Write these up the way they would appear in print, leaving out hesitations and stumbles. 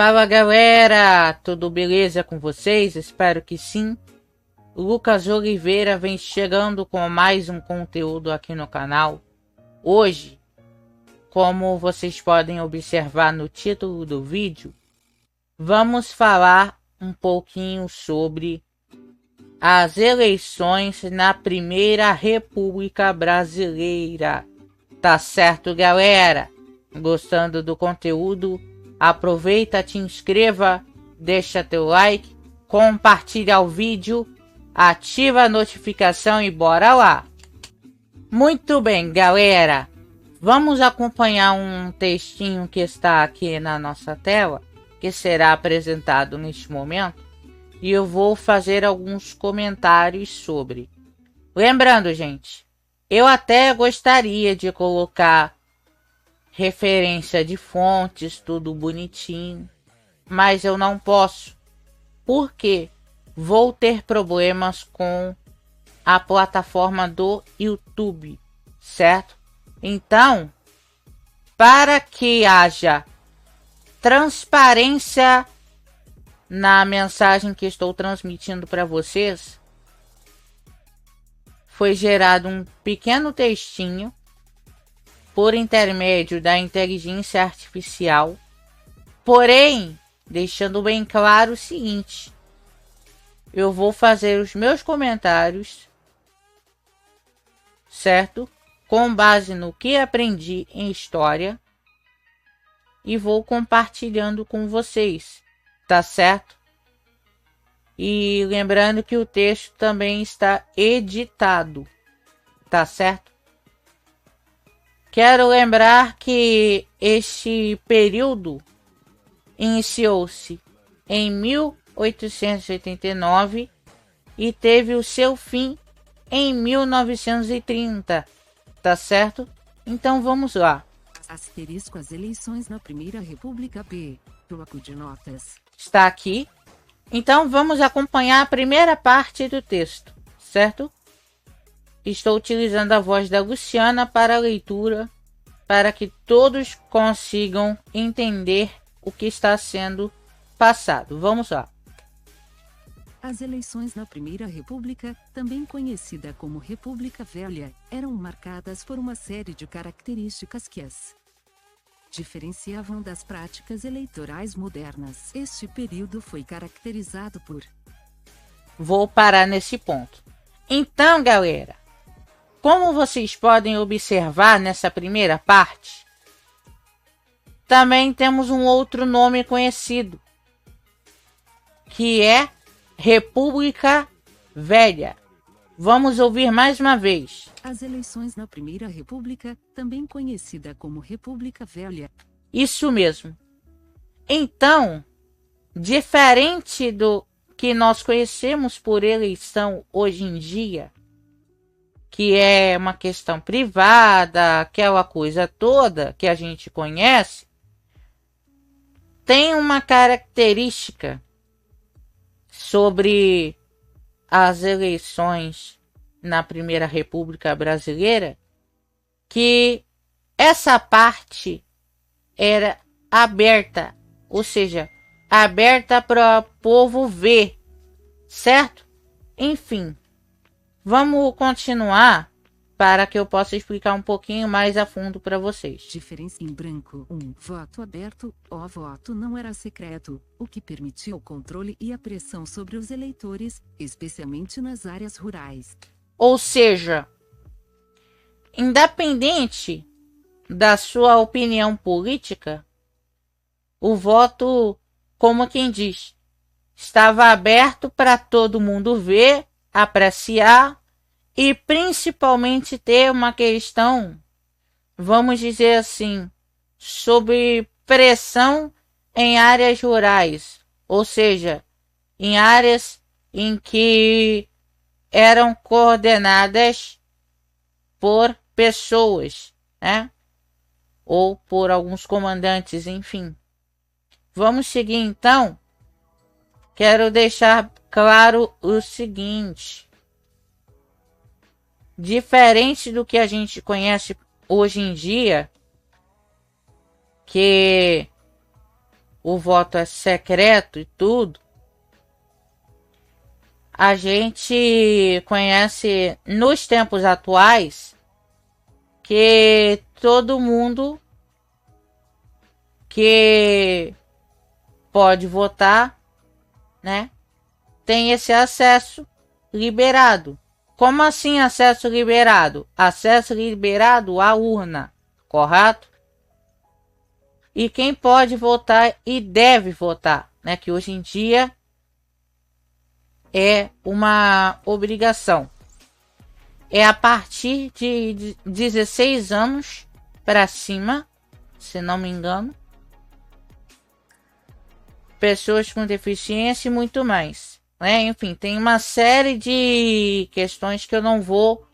Fala galera, tudo beleza com vocês? Espero que sim. Lucas Oliveira vem chegando com mais um conteúdo aqui no canal. Hoje, como vocês podem observar no título do vídeo, vamos falar um pouquinho sobre as eleições na Primeira República Brasileira. Tá certo, galera? Gostando do conteúdo? Aproveita, te inscreva, deixa teu like, compartilha o vídeo, ativa a notificação e bora lá! Muito bem, galera, vamos acompanhar um textinho que está aqui na nossa tela, que será apresentado neste momento, e eu vou fazer alguns comentários sobre. Lembrando, gente, eu até gostaria de colocar referência de fontes, tudo bonitinho, mas eu não posso, porque vou ter problemas com a plataforma do YouTube, certo? Então, para que haja transparência na mensagem que estou transmitindo para vocês, foi gerado um pequeno textinho por intermédio da inteligência artificial, porém, deixando bem claro o seguinte: eu vou fazer os meus comentários, certo? Com base no que aprendi em história e vou compartilhando com vocês, tá certo? E lembrando que o texto também está editado, tá certo? Quero lembrar que este período iniciou-se em 1889 e teve o seu fim em 1930, tá certo? Então vamos lá. Asterisco as eleições na Primeira República P. Bloco de notas. Está aqui. Então vamos acompanhar a primeira parte do texto, certo? Estou utilizando a voz da Luciana para a leitura, para que todos consigam entender o que está sendo passado. Vamos lá. As eleições na Primeira República, também conhecida como República Velha, eram marcadas por uma série de características que as diferenciavam das práticas eleitorais modernas. Este período foi caracterizado por... Vou parar nesse ponto. Então, galera, como vocês podem observar nessa primeira parte, também temos um outro nome conhecido, que é República Velha. Vamos ouvir mais uma vez. As eleições na Primeira República, também conhecida como República Velha. Isso mesmo. Então, diferente do que nós conhecemos por eleição hoje em dia, que é uma questão privada, aquela coisa toda que a gente conhece, tem uma característica sobre as eleições na Primeira República Brasileira, que essa parte era aberta, ou seja, aberta para o povo ver, certo? Enfim, vamos continuar para que eu possa explicar um pouquinho mais a fundo para vocês. Diferença em branco. 1. Voto aberto. O voto não era secreto, o que permitia o controle e a pressão sobre os eleitores, especialmente nas áreas rurais. Ou seja, independente da sua opinião política, o voto, como quem diz, estava aberto para todo mundo ver, apreciar e principalmente ter uma questão, vamos dizer assim, sobre pressão em áreas rurais, ou seja, em áreas em que eram coordenadas por pessoas, né? Ou por alguns comandantes, enfim. Vamos seguir então. Quero deixar claro o seguinte: diferente do que a gente conhece hoje em dia, que o voto é secreto e tudo, a gente conhece nos tempos atuais que todo mundo que pode votar, né, tem esse acesso liberado. Como assim acesso liberado? Acesso liberado à urna, correto? E quem pode votar e deve votar, né, que hoje em dia é uma obrigação. É a partir de 16 anos para cima, se não me engano. Pessoas com deficiência e muito mais, né? Enfim, tem uma série de questões que eu não vou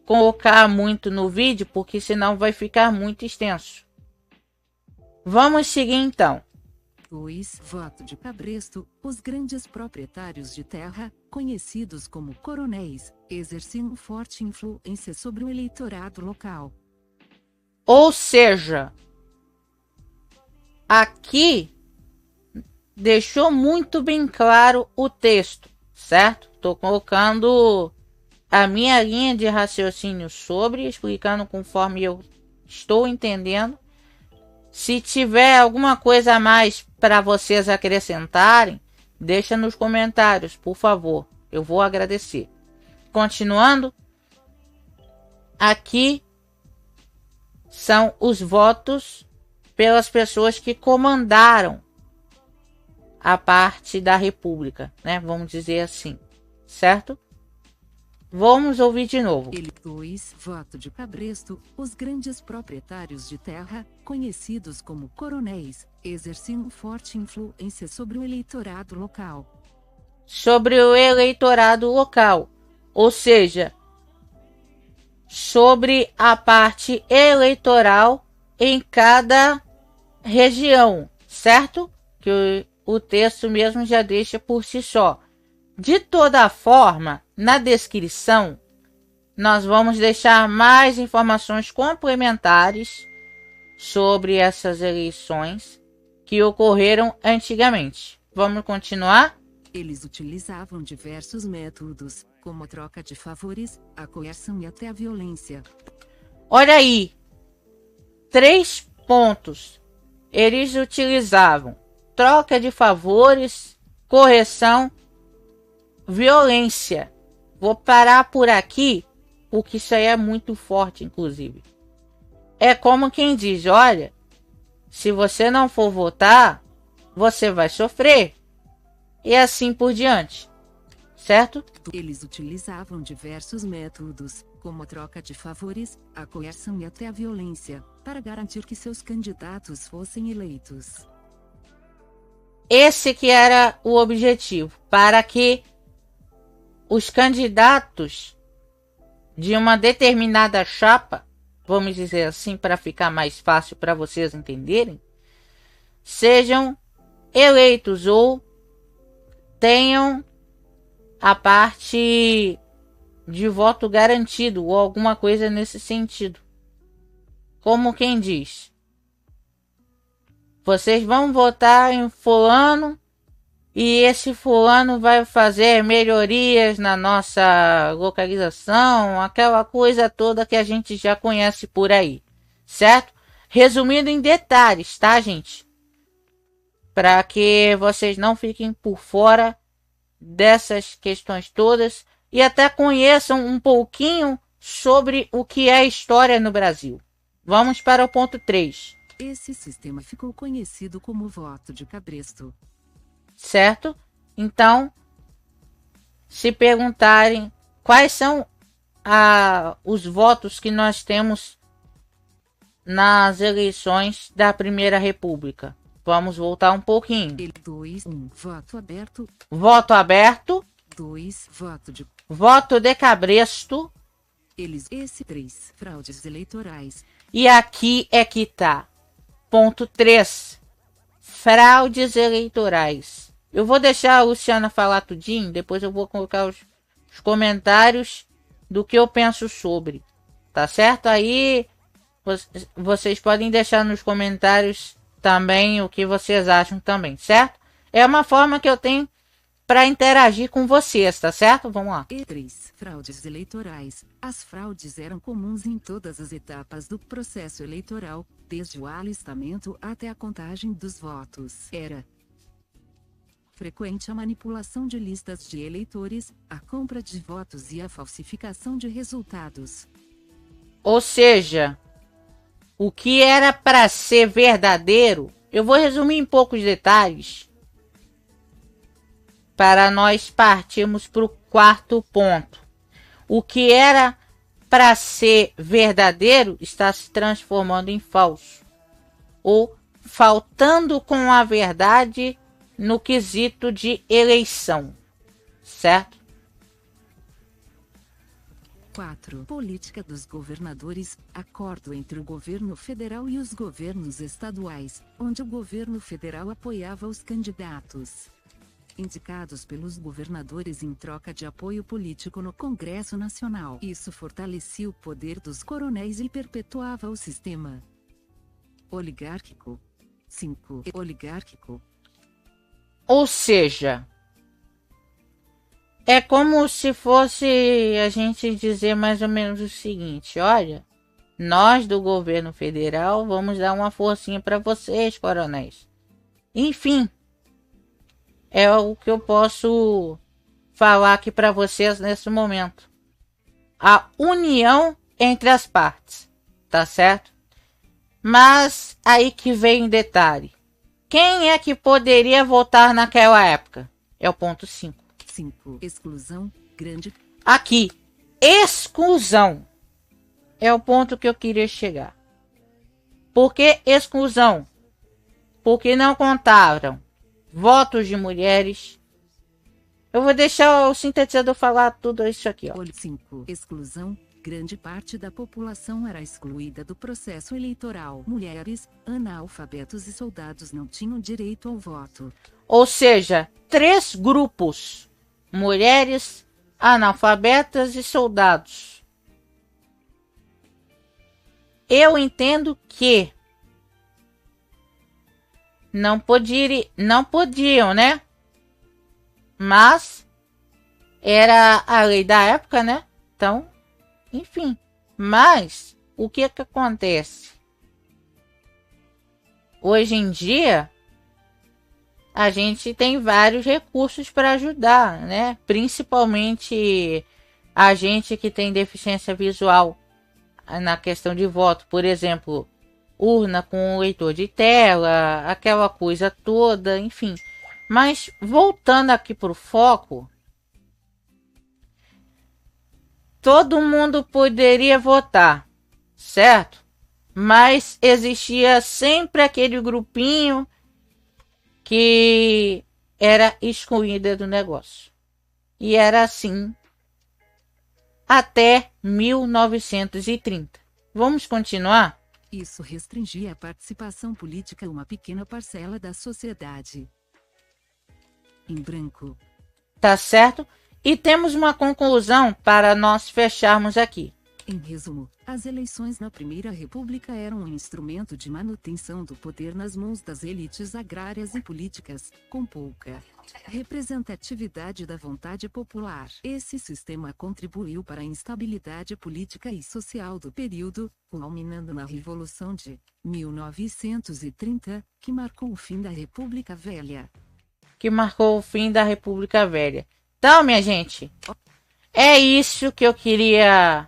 colocar muito no vídeo, porque senão vai ficar muito extenso. Vamos seguir então. 2. Voto de cabresto. Os grandes proprietários de terra, conhecidos como coronéis, exerciam forte influência sobre o eleitorado local. Ou seja, aqui deixou muito bem claro o texto, certo? Estou colocando a minha linha de raciocínio sobre, explicando conforme eu estou entendendo. Se tiver alguma coisa a mais para vocês acrescentarem, deixa nos comentários, por favor. Eu vou agradecer. Continuando, aqui são os votos pelas pessoas que comandaram a parte da República, né? Vamos dizer assim, certo? Vamos ouvir de novo. 2. Voto de cabresto. Os grandes proprietários de terra, conhecidos como coronéis, exerciam forte influência sobre o eleitorado local. Sobre o eleitorado local, ou seja, sobre a parte eleitoral em cada região, certo? Que o texto mesmo já deixa por si só. De toda forma, na descrição, nós vamos deixar mais informações complementares sobre essas eleições que ocorreram antigamente. Vamos continuar? Eles utilizavam diversos métodos, como a troca de favores, a coerção e até a violência. Olha aí, 3 pontos. Eles utilizavam troca de favores, correção, violência. Vou parar por aqui, porque isso aí é muito forte, inclusive. É como quem diz, olha, se você não for votar, você vai sofrer. E assim por diante, certo? Eles utilizavam diversos métodos, como a troca de favores, a coerção e até a violência, para garantir que seus candidatos fossem eleitos. Esse que era o objetivo, para que os candidatos de uma determinada chapa, vamos dizer assim, para ficar mais fácil para vocês entenderem, sejam eleitos ou tenham a parte de voto garantido ou alguma coisa nesse sentido. Como quem diz, vocês vão votar em fulano e esse fulano vai fazer melhorias na nossa localização, aquela coisa toda que a gente já conhece por aí, certo? Resumindo em detalhes, tá, gente? Para que vocês não fiquem por fora dessas questões todas e até conheçam um pouquinho sobre o que é história no Brasil. Vamos para o ponto 3. Esse sistema ficou conhecido como voto de cabresto. Certo? Então, se perguntarem quais são os votos que nós temos nas eleições da Primeira República. Vamos voltar um pouquinho. 2. 1. Voto aberto. Voto aberto. 2. Voto de cabresto. Esse 3. Fraudes eleitorais. E aqui é que tá. Ponto 3. Fraudes eleitorais. Eu vou deixar a Luciana falar tudinho, depois eu vou colocar os comentários do que eu penso sobre. Tá certo? Aí vocês podem deixar nos comentários também o que vocês acham também, certo? É uma forma que eu tenho para interagir com vocês, tá certo? Vamos lá. E3. Fraudes eleitorais. As fraudes eram comuns em todas as etapas do processo eleitoral, desde o alistamento até a contagem dos votos. Era frequente a manipulação de listas de eleitores, a compra de votos e a falsificação de resultados. Ou seja, o que era para ser verdadeiro, eu vou resumir em poucos detalhes, para nós partirmos para o quarto ponto. O que era para ser verdadeiro está se transformando em falso, ou faltando com a verdade no quesito de eleição, certo? 4. Política dos governadores. Acordo entre o governo federal e os governos estaduais, onde o governo federal apoiava os candidatos indicados pelos governadores em troca de apoio político no Congresso Nacional. Isso fortalecia o poder dos coronéis e perpetuava o sistema oligárquico. 5. Oligárquico. Ou seja, é como se fosse a gente dizer mais ou menos o seguinte: olha, nós do governo federal vamos dar uma forcinha para vocês, coronéis. Enfim, é o que eu posso falar aqui para vocês nesse momento. A união entre as partes, tá certo? Mas aí que vem o detalhe. Quem é que poderia votar naquela época? É o ponto 5. 5. Exclusão. Grande. Aqui, exclusão. É o ponto que eu queria chegar. Por que exclusão? Porque não contaram votos de mulheres. Eu vou deixar o sintetizador falar tudo isso aqui, ó. 5. Exclusão. Grande parte da população era excluída do processo eleitoral. Mulheres, analfabetos e soldados não tinham direito ao voto. Ou seja, 3 grupos: mulheres, analfabetas e soldados. Eu entendo que não podiam, né? Mas era a lei da época, né? Então, enfim. Mas o que acontece? Hoje em dia, a gente tem vários recursos para ajudar, né? Principalmente a gente que tem deficiência visual na questão de voto. Por exemplo, urna com leitor de tela, aquela coisa toda, enfim. Mas voltando aqui para o foco, todo mundo poderia votar, certo? Mas existia sempre aquele grupinho que era excluída do negócio. E era assim até 1930. Vamos continuar? Isso restringia a participação política a uma pequena parcela da sociedade. Em branco. Tá certo? E temos uma conclusão para nós fecharmos aqui. Em resumo, as eleições na Primeira República eram um instrumento de manutenção do poder nas mãos das elites agrárias e políticas, com pouca representatividade da vontade popular. Esse sistema contribuiu para a instabilidade política e social do período, culminando na Revolução de 1930, que marcou o fim da República Velha. Então, minha gente, é isso que eu queria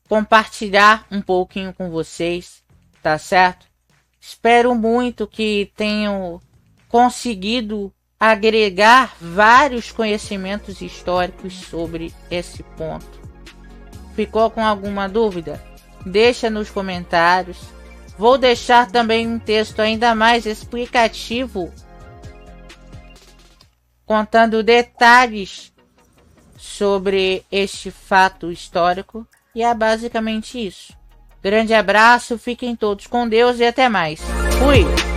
compartilhar um pouquinho com vocês, tá certo? Espero muito que tenham conseguido agregar vários conhecimentos históricos sobre esse ponto. Ficou com alguma dúvida? Deixa nos comentários. Vou deixar também um texto ainda mais explicativo, contando detalhes sobre este fato histórico. E é basicamente isso. Grande abraço, fiquem todos com Deus e até mais. Fui!